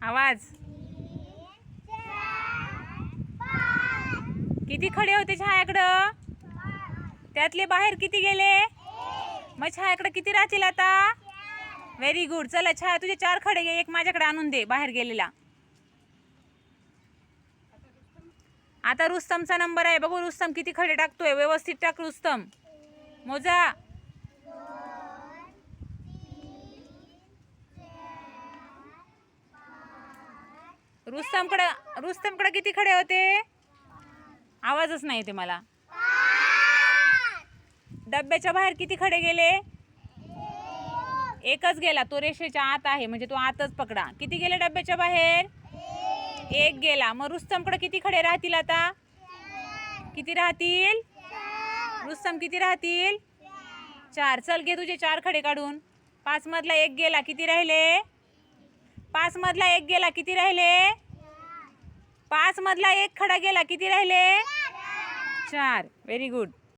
आवाज किती खडे होते छायाकडं? त्यातले बाहेर किती गेले? मग छायाकडे किती राहतील आता? Very good. चला छाया, तुझे 4 खडे घे, एक माझ्याकडे आणून दे बाहेर गेलेला. आता रुस्तमचा नंबर आहे, बघू रुस्तम किती खडे टाकतोय. व्यवस्थित टाक रुस्तम. मोजा. रुस्तमकडे किती खडे होते? आवाजच नाही येते मला. डब्याच्या बाहेर किती खडे गेले? एकच गेला, तो रेषेच्या आत आहे, म्हणजे तो आतच पकडा. किती गेले डब्याच्या बाहेर? एक गेला. मग रुस्तमकडे किती खडे राहतील आता? किती राहतील? रुस्तम किती राहतील? 4. चल घे तुझे 4 खडे काढून. 5 मधला 1 गेला, किती राहिले? 5 मधला 1 गेला, किती राहिले? 5 मधला 1 खडा गेला, किती राहिले? 4. Very good.